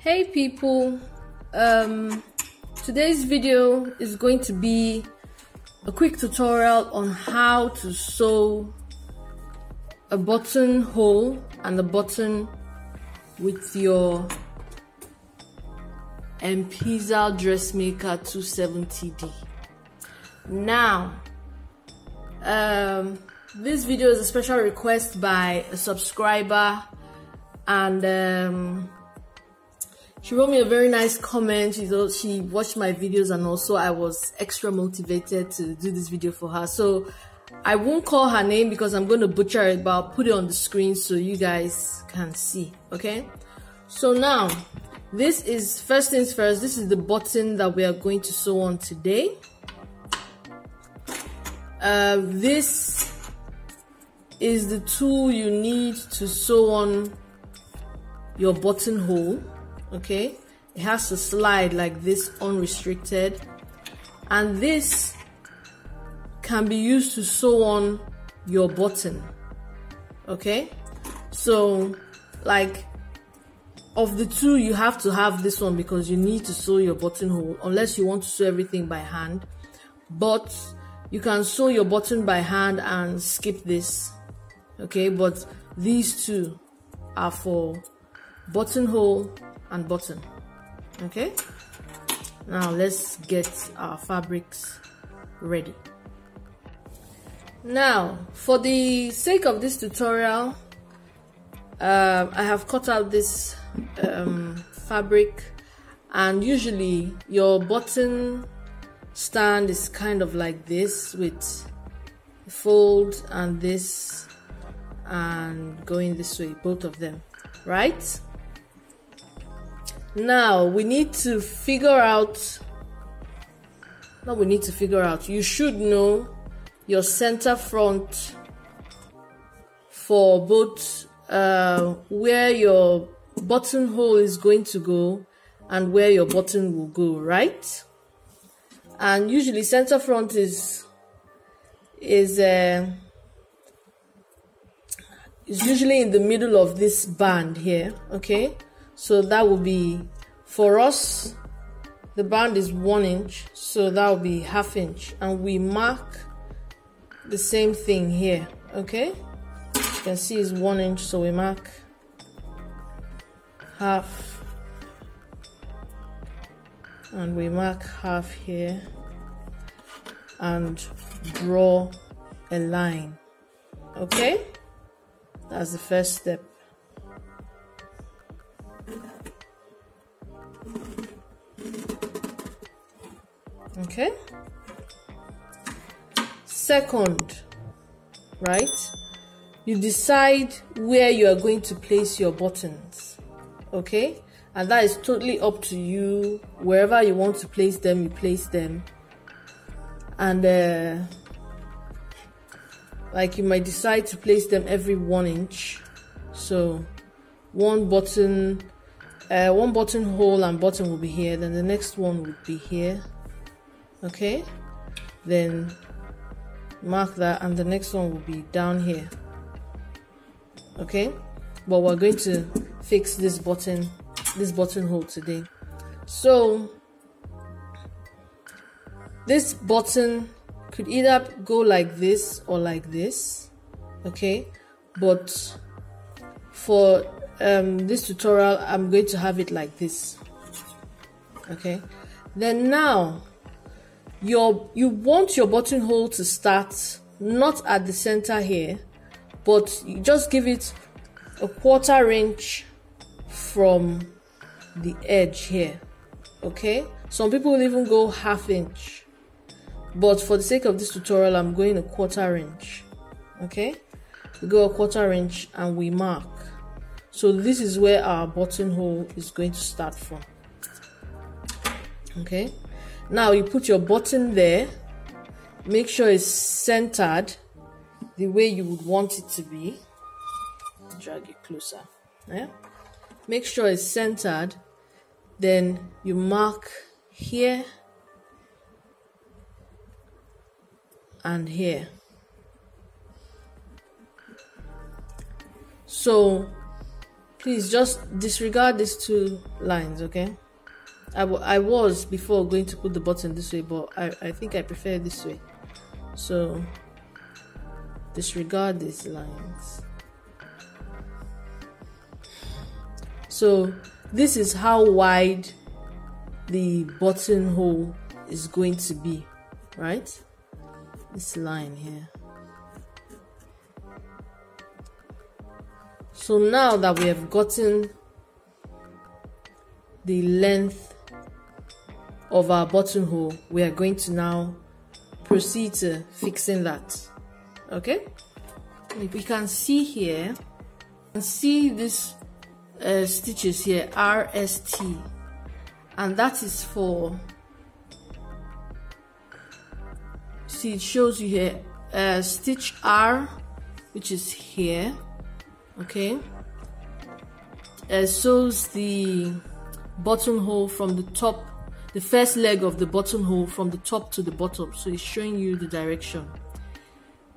Hey people, today's video is going to be a quick tutorial on how to sew a buttonhole and a button with your Empisal dressmaker 270D. Now, this video is a special request by a subscriber, and she wrote me a very nice comment. She watched my videos, and also I was extra motivated to do this video for her. So I won't call her name because I'm going to butcher it, but I'll put it on the screen so you guys can see. Okay, so now this is, first things first, this is the button that we are going to sew on today. This is the tool you need to sew on your buttonhole. Okay, it has to slide like this, unrestricted, and this can be used to sew on your button. Okay, so like of the two, you have to have this one because you need to sew your buttonhole, unless you want to sew everything by hand. But you can sew your button by hand and skip this. Okay, but these two are for buttonhole and button. Okay, now let's get our fabrics ready. Now, for the sake of this tutorial, I have cut out this fabric, and usually your button stand is kind of like this, with a fold and this, and going this way, both of them, right? Now we need to figure out, you should know your center front for both where your buttonhole is going to go and where your button will go, right? And usually center front is usually in the middle of this band here. Okay, so that will be, for us, the band is 1 inch, so that will be ½ inch, and we mark the same thing here. Okay, you can see it's 1 inch, so we mark half, and we mark half here and draw a line. Okay, that's the first step. Okay, second, right, you decide where you are going to place your buttons. Okay, and that is totally up to you. Wherever you want to place them, you place them. And like, you might decide to place them every 1 inch, so one buttonhole and button will be here, then the next one would be here. Okay, then mark that, and the next one will be down here. Okay, but we're going to fix this buttonhole today. So this button could either go like this or like this. Okay, but for this tutorial, I'm going to have it like this. Okay, then now you want your buttonhole to start not at the center here, but you just give it a 1/4 inch from the edge here. Okay, some people will even go ½ inch, but for the sake of this tutorial, I'm going a 1/4 inch. Okay, we go a 1/4 inch and we mark. So this is where our buttonhole is going to start from. Okay, now you put your button there, make sure it's centered the way you would want it to be. Drag it closer. Yeah, make sure it's centered, then you mark here and here. So Please just disregard these two lines, okay? I was before going to put the button this way, but I think I prefer this way. So disregard these lines. So this is how wide the buttonhole is going to be, right? This line here. So now that we have gotten the length of our buttonhole, we are going to now proceed to fixing that. Okay? If we can see here, you can see this stitches here, RST, and that is for, see, it shows you here stitch R, which is here, okay, sews the buttonhole from the top, the first leg of the buttonhole from the top to the bottom, so it's showing you the direction.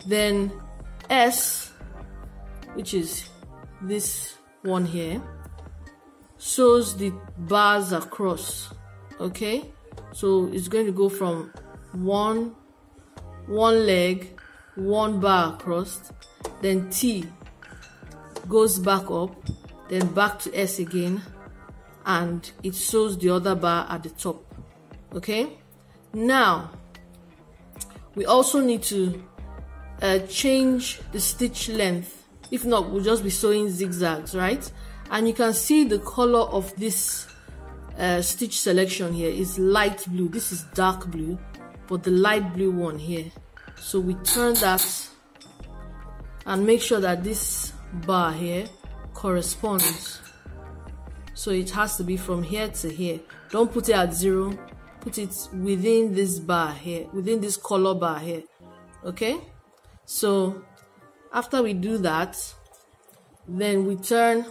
Then S, which is this one here, sews the bars across, okay, so it's going to go from one leg, one bar across, then T goes back up, then back to S again, and it sews the other bar at the top. Okay, now we also need to change the stitch length. If not, we'll just be sewing zigzags, right? And you can see the color of this stitch selection here is light blue. This is dark blue, but the light blue one here. So we turn that and make sure that this bar here corresponds. So it has to be from here to here. Don't put it at 0. Put it within this bar here, within this color bar here. Okay? So after we do that, then we turn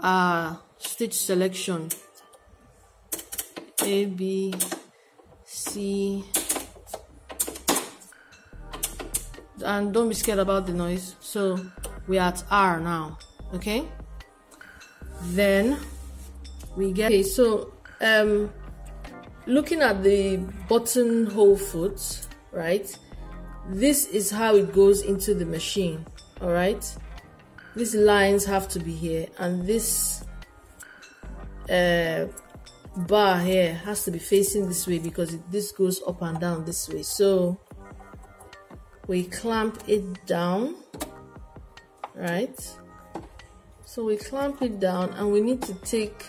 our stitch selection A, B, C, and don't be scared about the noise. So we're at R now, okay? Then we get, okay, so looking at the buttonhole foot, right? This is how it goes into the machine, all right? These lines have to be here, and this bar here has to be facing this way because this goes up and down this way. So we clamp it down, right? So we clamp it down, and we need to take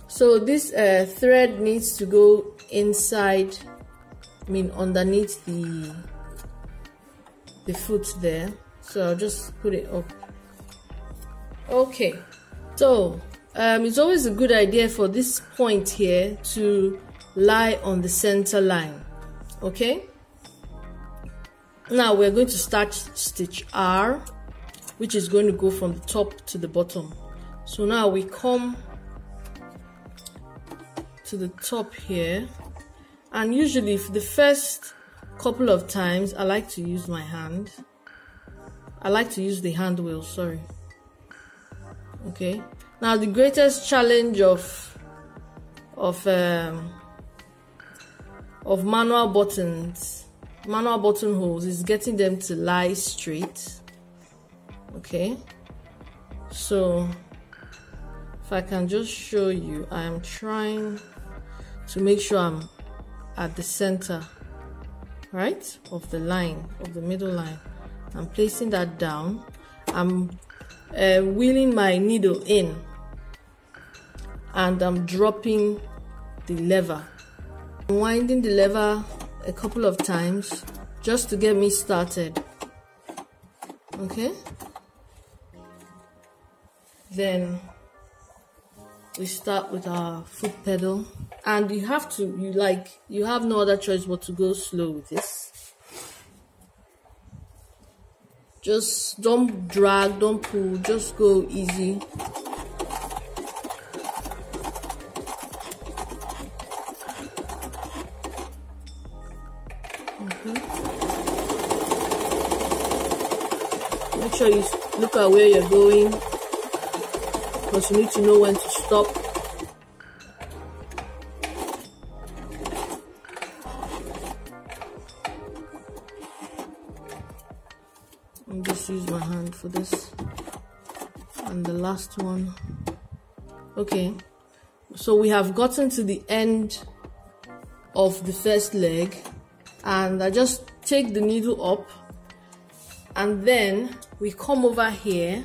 so this thread needs to go inside, I mean underneath the foot there. So I'll just put it up. Okay, so it's always a good idea for this point here to lie on the center line. Okay, now we're going to start stitch R, which is going to go from the top to the bottom. So now we come to the top here, and usually for the first couple of times I like to use my hand. I like to use the hand wheel, sorry. Okay, now the greatest challenge of manual buttonholes is getting them to lie straight. Okay, so if I can just show you, I am trying to make sure I'm at the center, right, of the line, of the middle line. I'm placing that down. I'm wheeling my needle in, and I'm dropping the lever. I'm winding the lever a couple of times just to get me started. Okay, then we start with our foot pedal, and you have no other choice but to go slow with this. Just don't drag, don't pull, just go easy. Make sure you look at where you're going, because you need to know when to stop. I'll just use my hand for this. And the last one. Okay, so we have gotten to the end of the first leg, and I just take the needle up, and then we come over here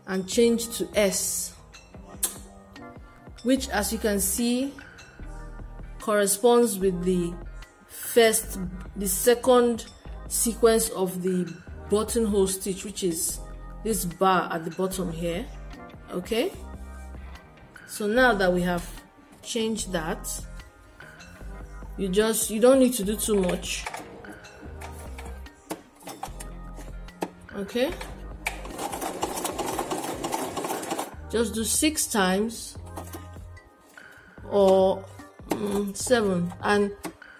and change to S, which, as you can see, corresponds with the second sequence of the buttonhole stitch, which is this bar at the bottom here. Okay, so now that we have changed that, you don't need to do too much. Okay, just do 6 times or 7, and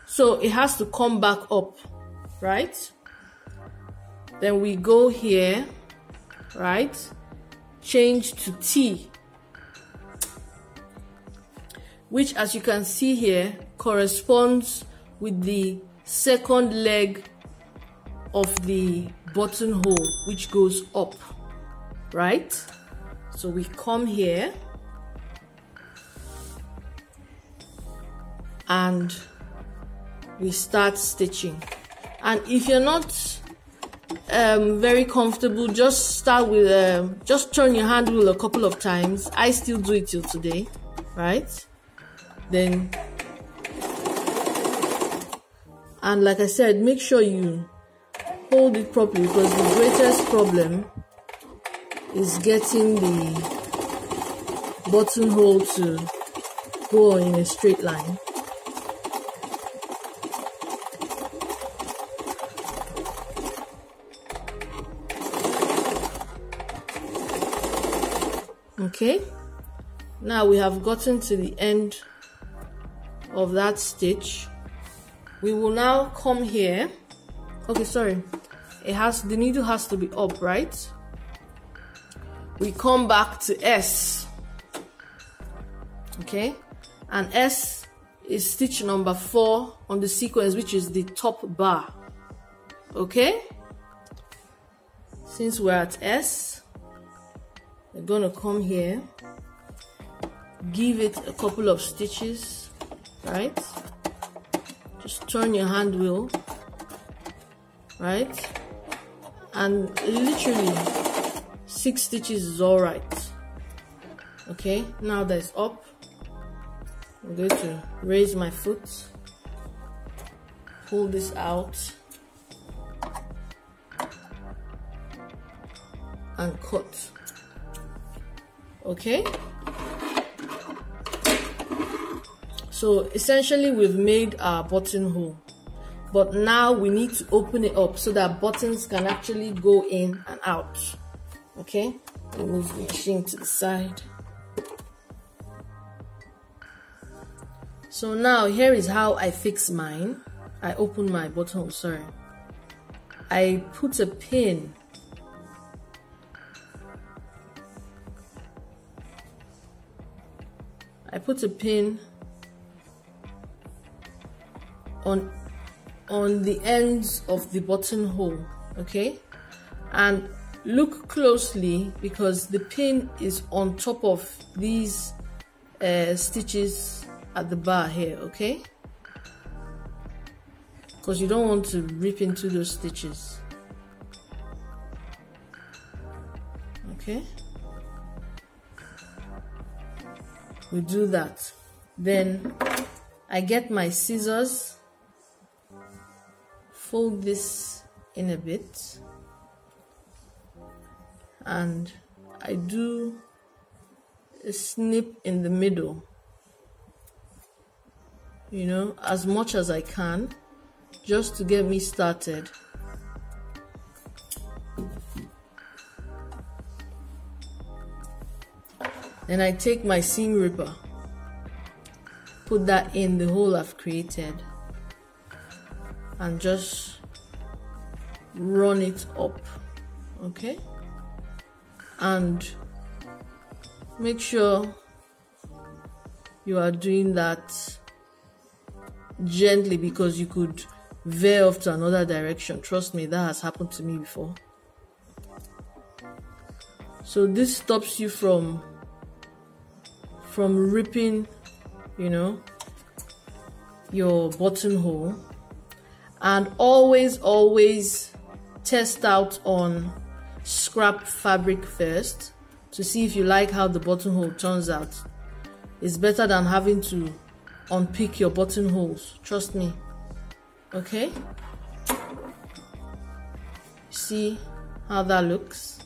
so it has to come back up, right? Then we go here, right, change to T, which, as you can see here, corresponds with the second leg of the buttonhole, which goes up, right? So we come here and we start stitching. And if you're not very comfortable, just start with just turn your hand wheel a couple of times. I still do it till today, right? Then, and like I said, make sure you hold it properly, because the greatest problem is getting the buttonhole to go in a straight line. Okay, now we have gotten to the end of that stitch. We will now come here. Okay, sorry, the needle has to be up, right? We come back to S. Okay, and S is stitch number 4 on the sequence, which is the top bar. Okay, since we're at S, we're gonna come here, give it a couple of stitches, right? Just turn your hand wheel, right? And literally 6 stitches is all right. Okay, now that it's up, I'm going to raise my foot, pull this out, and cut. Okay, so essentially we've made our buttonhole, but now we need to open it up so that buttons can actually go in and out. Okay, move the machine to the side. So now here is how I fix mine. I open my buttonhole, sorry. I put a pin on the ends of the buttonhole, okay? And look closely, because the pin is on top of these stitches at the bar here, okay? Because you don't want to rip into those stitches. Okay? We do that. Then I get my scissors, fold this in a bit, and I do a snip in the middle, you know, as much as I can, just to get me started. Then I take my seam ripper, put that in the hole I've created, and just run it up, okay? And make sure you are doing that gently, because you could veer off to another direction. Trust me, that has happened to me before. So this stops you from ripping, you know, your buttonhole. And always test out on scrap fabric first to see if you like how the buttonhole turns out. It's better than having to unpick your buttonholes, trust me. Okay, see how that looks?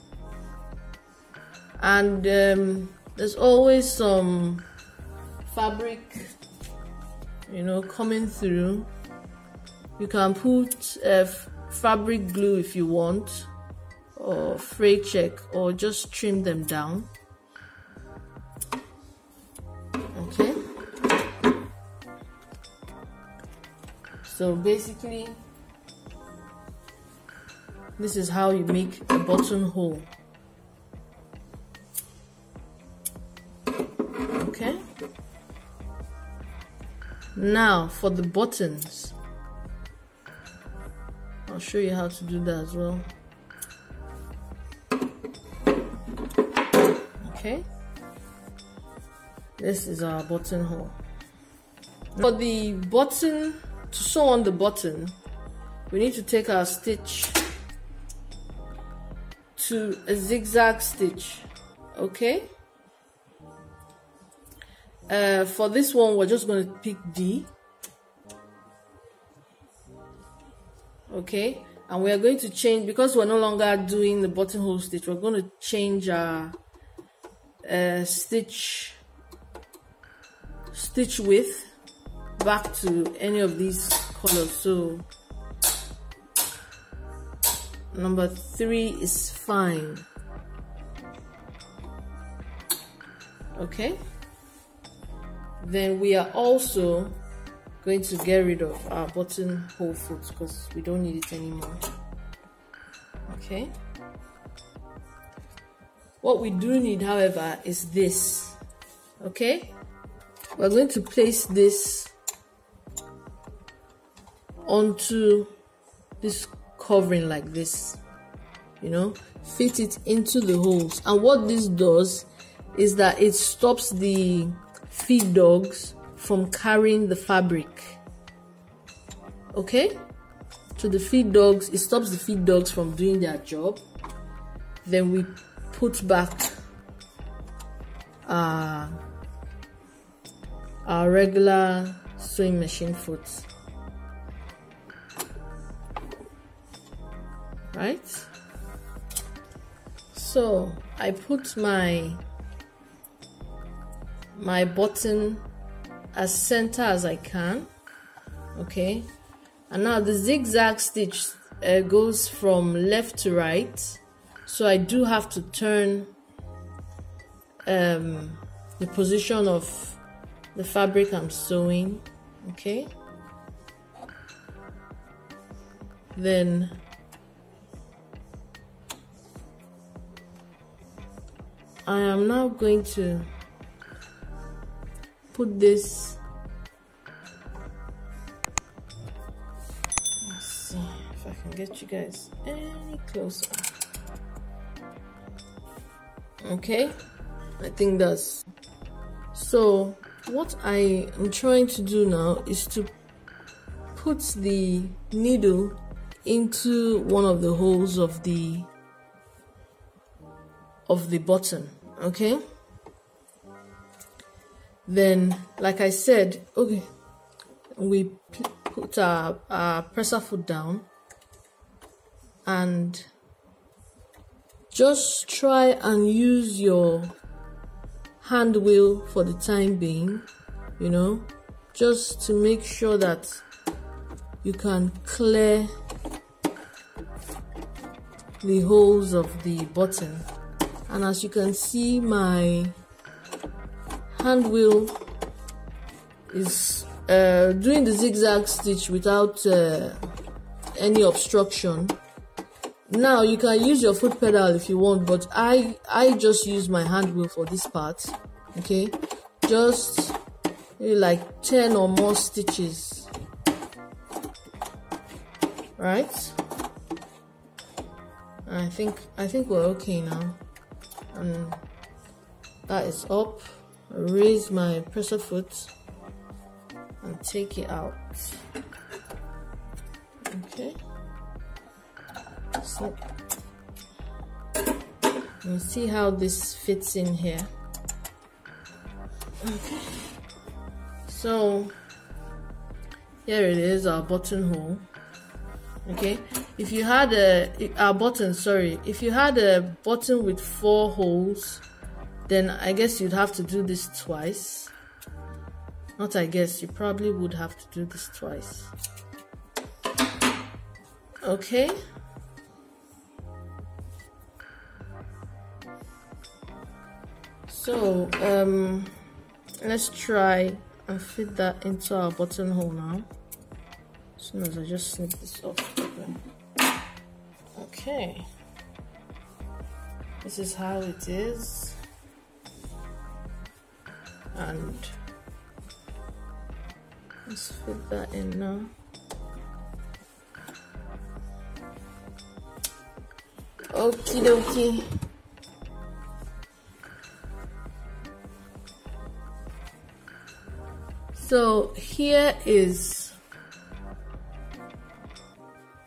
And there's always some fabric, you know, coming through. You can put fabric glue if you want, or fray check, or just trim them down. Okay, so basically this is how you make a buttonhole. Okay, now for the buttons, I'll show you how to do that as well. Okay, this is our buttonhole. For the button, to sew on the button, we need to take our stitch to a zigzag stitch. Okay, for this one, we're just going to pick D. Okay, and we are going to change, because we're no longer doing the buttonhole stitch, we're going to change our stitch width back to any of these colors. So number 3 is fine. Okay, then we are also going to get rid of our buttonhole foot because we don't need it anymore. Okay, what we do need, however, is this. Okay, we're going to place this onto this covering like this, you know, fit it into the holes. And what this does is that it stops the feed dogs from carrying the fabric. Okay, so the feed dogs, it stops the feed dogs from doing their job. Then we put back our regular sewing machine foot, right? So I put my button as center as I can. Okay, and now the zigzag stitch goes from left to right, so I do have to turn the position of the fabric I'm sewing. Okay, then I am now going to put this, let's see if I can get you guys any closer. Okay, I think that's so. What I am trying to do now is to put the needle into one of the holes of the button. Okay, then like I said, okay, we put our presser foot down and just try and use your hand wheel for the time being, you know, just to make sure that you can clear the holes of the button. And as you can see, my hand wheel is doing the zigzag stitch without any obstruction. Now you can use your foot pedal if you want, but I just use my hand wheel for this part. Okay, just maybe like 10 or more stitches, right? I think we're okay now. And that is up. I raise my presser foot and take it out. Okay. So let's see how this fits in here. Okay. So here it is, our buttonhole. Okay. If you had our button, sorry, if you had a button with 4 holes, then I guess you'd have to do this twice. Not I guess, you probably would have to do this twice. Okay. So let's try and fit that into our buttonhole now. As soon as I just snip this off. Okay. This is how it is. And let's fit that in now. Okie dokie. So here is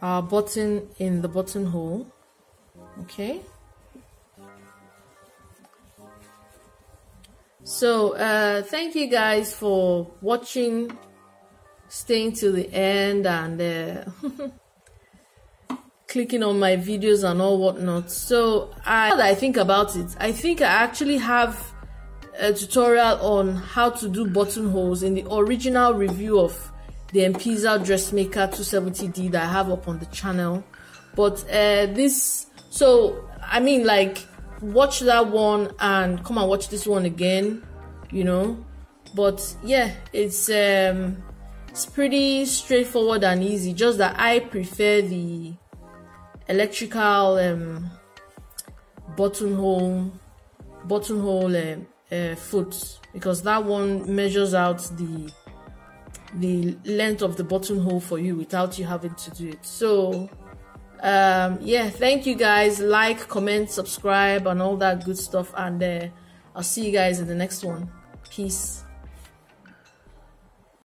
our button in the buttonhole. Okay. So thank you guys for watching, staying till the end, and clicking on my videos and all whatnot. So I think about it, I think I actually have a tutorial on how to do buttonholes in the original review of the Empisal Dressmaker 270D that I have up on the channel. But so I mean, like, watch that one and come and watch this one again, you know. But yeah, it's pretty straightforward and easy, just that I prefer the electrical buttonhole foot, because that one measures out the length of the buttonhole for you without you having to do it. So yeah, thank you guys. Like, comment, subscribe, and all that good stuff, and I'll see you guys in the next one. Peace.